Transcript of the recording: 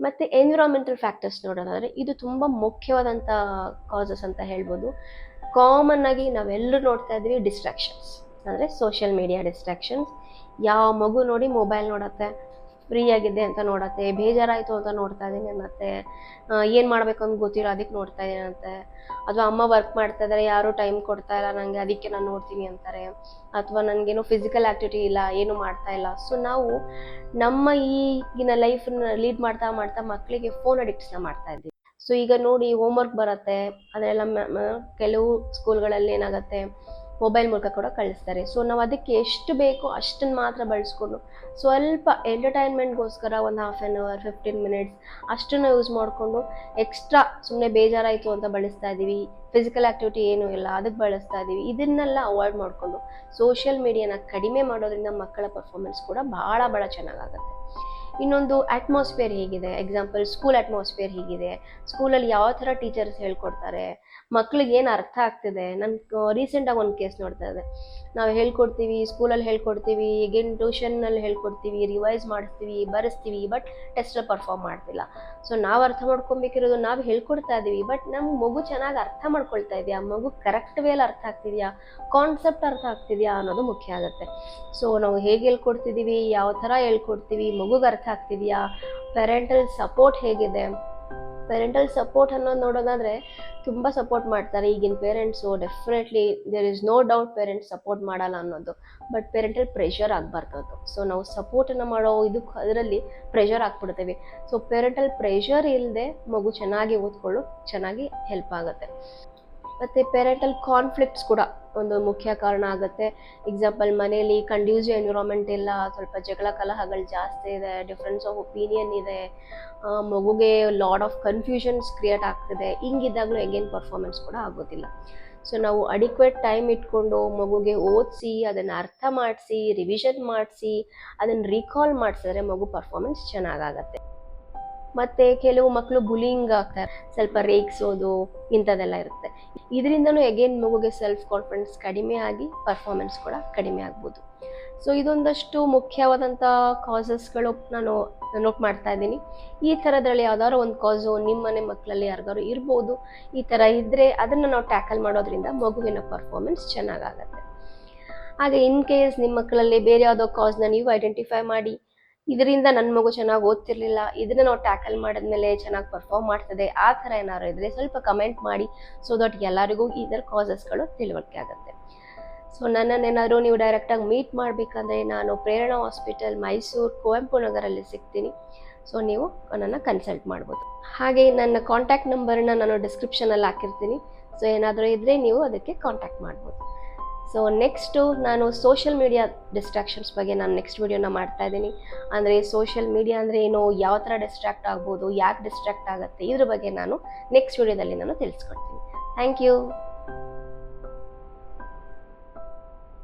ಮತ್ತು environmental factors ನೋಡೋದಾದರೆ ಇದು ತುಂಬ ಮುಖ್ಯವಾದಂಥ ಕಾಸಸ್ ಅಂತ ಹೇಳ್ಬೋದು. ಕಾಮನ್ ಆಗಿ ನಾವೆಲ್ಲರೂ ನೋಡ್ತಾ ಇದ್ದೀವಿ ಡಿಸ್ಟ್ರಾಕ್ಷನ್ಸ್, ಅಂದರೆ ಸೋಷಿಯಲ್ ಮೀಡಿಯಾ ಡಿಸ್ಟ್ರಾಕ್ಷನ್ಸ್. ಯಾವ ಮಗು ನೋಡಿ ಮೊಬೈಲ್ ನೋಡತ್ತೆ, ಫ್ರೀ ಆಗಿದೆ ಅಂತ ನೋಡತ್ತೆ, ಬೇಜಾರಾಯಿತು ಅಂತ ನೋಡ್ತಾ ಇದ್ದೀನಿ ಅನ್ನತ್ತೆ, ಏನು ಮಾಡಬೇಕು ಅಂತ ಗೊತ್ತಿರೋ ಅದಕ್ಕೆ ನೋಡ್ತಾ ಇದ್ದೀನಿ ಅಂತೆ, ಅಥವಾ ಅಮ್ಮ ವರ್ಕ್ ಮಾಡ್ತಾ ಇದ್ದಾರೆ ಯಾರೂ ಟೈಮ್ ಕೊಡ್ತಾ ಇಲ್ಲ ನನಗೆ ಅದಕ್ಕೆ ನಾನು ನೋಡ್ತೀನಿ ಅಂತಾರೆ, ಅಥವಾ ನನಗೇನು ಫಿಸಿಕಲ್ ಆ್ಯಕ್ಟಿವಿಟಿ ಇಲ್ಲ ಏನು ಮಾಡ್ತಾ ಇಲ್ಲ. ಸೊ ನಾವು ನಮ್ಮ ಈಗಿನ ಲೈಫನ್ನ ಲೀಡ್ ಮಾಡ್ತಾ ಮಾಡ್ತಾ ಮಕ್ಕಳಿಗೆ ಫೋನ್ ಅಡಿಕ್ಟ್ಸ್ನ ಮಾಡ್ತಾ ಇದ್ದೀವಿ. ಸೊ ಈಗ ನೋಡಿ ಹೋಮ್ವರ್ಕ್ ಬರುತ್ತೆ, ಅದೆಲ್ಲ ಕೆಲವು ಸ್ಕೂಲ್ಗಳಲ್ಲಿ ಏನಾಗುತ್ತೆ ಮೊಬೈಲ್ ಮೂಲಕ ಕೂಡ ಕಳಿಸ್ತಾರೆ. ಸೊ ನಾವು ಅದಕ್ಕೆ ಎಷ್ಟು ಬೇಕೋ ಅಷ್ಟನ್ನು ಮಾತ್ರ ಬಳಸ್ಕೊಂಡು ಸ್ವಲ್ಪ ಎಂಟರ್ಟೈನ್ಮೆಂಟ್ಗೋಸ್ಕರ ಒಂದು 1/2 hour 15 minutes ಅಷ್ಟನ್ನು ಯೂಸ್ ಮಾಡಿಕೊಂಡು ಎಕ್ಸ್ಟ್ರಾ ಸುಮ್ಮನೆ ಬೇಜಾರಾಯಿತು ಅಂತ ಬಳಸ್ತಾ ಇದ್ದೀವಿ, ಫಿಸಿಕಲ್ ಆ್ಯಕ್ಟಿವಿಟಿ ಏನೂ ಇಲ್ಲ ಅದಕ್ಕೆ ಬಳಸ್ತಾ ಇದ್ದೀವಿ. ಇದನ್ನೆಲ್ಲ ಅವಾಯ್ಡ್ ಮಾಡಿಕೊಂಡು ಸೋಷಿಯಲ್ ಮೀಡಿಯಾನ ಕಡಿಮೆ ಮಾಡೋದ್ರಿಂದ ಮಕ್ಕಳ ಪರ್ಫಾರ್ಮೆನ್ಸ್ ಕೂಡ ಭಾಳ ಚೆನ್ನಾಗಾಗುತ್ತೆ. ಇನ್ನೊಂದು ಅಟ್ಮಾಸ್ಫಿಯರ್ ಹೇಗಿದೆ, ಎಕ್ಸಾಂಪಲ್ ಸ್ಕೂಲ್ ಅಟ್ಮಾಸ್ಫಿಯರ್ ಹೇಗಿದೆ, ಸ್ಕೂಲಲ್ಲಿ ಯಾವ ಥರ ಟೀಚರ್ಸ್ ಹೇಳ್ಕೊಡ್ತಾರೆ, ಮಕ್ಳಿಗೆ ಏನು ಅರ್ಥ ಆಗ್ತಿದೆ. ನಾನು ರೀಸೆಂಟಾಗಿ ಒಂದು ಕೇಸ್ ನೋಡ್ತಾ ಇದ್ದೆ. ನಾವು ಹೇಳ್ಕೊಡ್ತೀವಿ, ಸ್ಕೂಲಲ್ಲಿ ಹೇಳ್ಕೊಡ್ತೀವಿ, ಈಗಿನ ಟ್ಯೂಷನ್ನಲ್ಲಿ ಹೇಳ್ಕೊಡ್ತೀವಿ, ರಿವೈಸ್ ಮಾಡಿಸ್ತೀವಿ, ಬರೆಸ್ತೀವಿ, ಬಟ್ ಟೆಸ್ಟಲ್ಲಿ ಪರ್ಫಾರ್ಮ್ ಮಾಡ್ತಿಲ್ಲ. ಸೊ ನಾವು ಅರ್ಥ ಮಾಡ್ಕೊಬೇಕಿರೋದು ನಾವು ಹೇಳ್ಕೊಡ್ತಾ ಇದ್ದೀವಿ, ಬಟ್ ನಮ್ಮ ಮಗು ಚೆನ್ನಾಗಿ ಅರ್ಥ ಮಾಡ್ಕೊಳ್ತಾ ಇದೆಯಾ, ಮಗು ಕರೆಕ್ಟ್ ವೇಲಿ ಅರ್ಥ ಆಗ್ತಿದೆಯಾ, ಕಾನ್ಸೆಪ್ಟ್ ಅರ್ಥ ಆಗ್ತಿದೆಯಾ ಅನ್ನೋದು ಮುಖ್ಯ ಆಗುತ್ತೆ. ಸೊ ನಾವು ಹೇಗೆ ಹೇಳ್ಕೊಡ್ತಿದ್ದೀವಿ, ಯಾವ ಥರ ಹೇಳ್ಕೊಡ್ತೀವಿ, ಮಗುಗೆ ಅರ್ಥ ಆಗ್ತಿದೆಯಾ, ಪೇರೆಂಟಲ್ ಸಪೋರ್ಟ್ ಹೇಗಿದೆ. ಪೇರೆಂಟಲ್ ಸಪೋರ್ಟ್ ಅನ್ನೋದು ನೋಡೋದಾದರೆ ತುಂಬ ಸಪೋರ್ಟ್ ಮಾಡ್ತಾರೆ ಈಗಿನ parents. Definitely there is no doubt parents support ಮಾಡಲ್ಲ ಅನ್ನೋದು, ಬಟ್ ಪೇರೆಂಟಲ್ ಪ್ರೆಷರ್ ಆಗಬಾರ್ದು. ಸೊ ನಾವು ಸಪೋರ್ಟನ್ನು ಮಾಡೋ ಅದರಲ್ಲಿ ಪ್ರೆಷರ್ ಹಾಕ್ಬಿಡ್ತೀವಿ. ಸೊ ಪೇರೆಂಟಲ್ ಪ್ರೆಷರ್ ಇಲ್ಲದೆ ಮಗು ಚೆನ್ನಾಗಿ ಓದ್ಕೊಳ್ಳೋ ಚೆನ್ನಾಗಿ ಹೆಲ್ಪ್ ಆಗುತ್ತೆ. ಮತ್ತು ಪೇರೆಂಟಲ್ ಕಾನ್ಫ್ಲಿಕ್ಟ್ಸ್ ಕೂಡ ಒಂದು ಮುಖ್ಯ ಕಾರಣ ಆಗುತ್ತೆ. ಎಕ್ಸಾಂಪಲ್ ಮನೇಲಿ ಕಂಡ್ಯೂಸಿವ್ ಎನ್ವಿರಾನ್ಮೆಂಟ್ ಇಲ್ಲ, ಸ್ವಲ್ಪ ಜಗಳ ಕಲಹಗಳು ಜಾಸ್ತಿ ಇದೆ, ಡಿಫ್ರೆನ್ಸ್ ಆಫ್ ಒಪಿನಿಯನ್ ಇದೆ, ಮಗುಗೆ ಲಾಡ್ ಆಫ್ ಕನ್ಫ್ಯೂಷನ್ಸ್ ಕ್ರಿಯೇಟ್ ಆಗ್ತಿದೆ. ಹಿಂಗಿದ್ದಾಗಲೂ ಎಗೇನ್ ಪರ್ಫಾರ್ಮೆನ್ಸ್ ಕೂಡ ಆಗೋದಿಲ್ಲ. ಸೊ ನಾವು ಅಡಿಕ್ವೇಟ್ ಟೈಮ್ ಇಟ್ಕೊಂಡು ಮಗುಗೆ ಓದಿಸಿ, ಅದನ್ನು ಅರ್ಥ ಮಾಡಿಸಿ, ರಿವಿಷನ್ ಮಾಡಿಸಿ, ಅದನ್ನು ರೀಕಾಲ್ ಮಾಡಿಸಿದ್ರೆ ಮಗು ಪರ್ಫಾರ್ಮೆನ್ಸ್ ಚೆನ್ನಾಗಾಗತ್ತೆ. ಮತ್ತು ಕೆಲವು ಮಕ್ಕಳು ಬುಲಿಂಗ್ ಆಗ್ತಾರೆ, ಸ್ವಲ್ಪ ರೇಗಿಸೋದು ಇಂಥದ್ದೆಲ್ಲ ಇರುತ್ತೆ. ಇದರಿಂದನೂ ಎಗೇನ್ ಮಗುಗೆ ಸೆಲ್ಫ್ ಕಾನ್ಫಿಡೆನ್ಸ್ ಕಡಿಮೆ ಆಗಿ ಪರ್ಫಾರ್ಮೆನ್ಸ್ ಕೂಡ ಕಡಿಮೆ ಆಗ್ಬೋದು. ಸೊ ಇದೊಂದಷ್ಟು ಮುಖ್ಯವಾದಂಥ ಕಾಸಸ್ಗಳು ನಾನು ನೋಟ್ ಮಾಡ್ತಾ ಇದ್ದೀನಿ. ಈ ಥರದ್ರಲ್ಲಿ ಯಾವ್ದಾದ್ರು ಒಂದು ಕಾಸು ನಿಮ್ಮ ಮನೆ ಮಕ್ಕಳಲ್ಲಿ ಯಾರಿಗಾರು ಇರ್ಬೋದು. ಈ ಥರ ಇದ್ದರೆ ಅದನ್ನು ನಾವು ಟ್ಯಾಕಲ್ ಮಾಡೋದ್ರಿಂದ ಮಗುವಿನ ಪರ್ಫಾರ್ಮೆನ್ಸ್ ಚೆನ್ನಾಗಾಗತ್ತೆ. ಹಾಗೆ ಇನ್ ಕೇಸ್ ನಿಮ್ಮ ಮಕ್ಕಳಲ್ಲಿ ಬೇರೆ ಯಾವುದೋ ಕಾಸ್ನ ನೀವು ಐಡೆಂಟಿಫೈ ಮಾಡಿ, ಇದರಿಂದ ನನ್ನ ಮಗು ಚೆನ್ನಾಗಿ ಓದ್ತಿರ್ಲಿಲ್ಲ, ಇದನ್ನು ನಾವು ಟ್ಯಾಕಲ್ ಮಾಡಿದ್ಮೇಲೆ ಚೆನ್ನಾಗಿ ಪರ್ಫಾರ್ಮ್ ಮಾಡ್ತದೆ, ಆ ಥರ ಏನಾದ್ರು ಇದ್ದರೆ ಸ್ವಲ್ಪ ಕಮೆಂಟ್ ಮಾಡಿ, ಸೊ ದಟ್ ಎಲ್ಲರಿಗೂ ಇದರ ಕಾಸಸ್ಗಳು ತಿಳುವಳಿಕೆ ಆಗುತ್ತೆ. ಸೊ ನನ್ನನ್ನೇನಾದರೂ ನೀವು ಡೈರೆಕ್ಟಾಗಿ ಮೀಟ್ ಮಾಡಬೇಕಂದ್ರೆ ನಾನು ಪ್ರೇರಣಾ ಹಾಸ್ಪಿಟಲ್ ಮೈಸೂರು ಕುವೆಂಪು ನಗರಲ್ಲಿ ಸಿಗ್ತೀನಿ. ಸೊ ನೀವು ನನ್ನನ್ನು ಕನ್ಸಲ್ಟ್ ಮಾಡ್ಬೋದು. ಹಾಗೆ ನನ್ನ ಕಾಂಟ್ಯಾಕ್ಟ್ ನಂಬರನ್ನ ನಾನು ಡಿಸ್ಕ್ರಿಪ್ಷನಲ್ಲಿ ಹಾಕಿರ್ತೀನಿ. ಸೊ ಏನಾದರೂ ಇದ್ದರೆ ನೀವು ಅದಕ್ಕೆ ಕಾಂಟ್ಯಾಕ್ಟ್ ಮಾಡ್ಬೋದು. ಸೊ ನೆಕ್ಸ್ಟು ನಾನು ಸೋಷಿಯಲ್ ಮೀಡಿಯಾ ಡಿಸ್ಟ್ರಾಕ್ಷನ್ಸ್ ಬಗ್ಗೆ ನಾನು ನೆಕ್ಸ್ಟ್ ವಿಡಿಯೋನ ಮಾಡ್ತಾ ಇದ್ದೀನಿ. ಅಂದರೆ ಸೋಷಿಯಲ್ ಮೀಡಿಯಾ ಅಂದರೆ ಏನು, ಯಾವ ಥರ ಡಿಸ್ಟ್ರಾಕ್ಟ್ ಆಗ್ಬೋದು, ಯಾಕೆ ಡಿಸ್ಟ್ರಾಕ್ಟ್ ಆಗುತ್ತೆ, ಇದ್ರ ಬಗ್ಗೆ ನಾನು ನೆಕ್ಸ್ಟ್ ವಿಡಿಯೋದಲ್ಲಿ ನಾನು ತಿಳಿಸ್ಕೊಡ್ತೀನಿ. Thank you.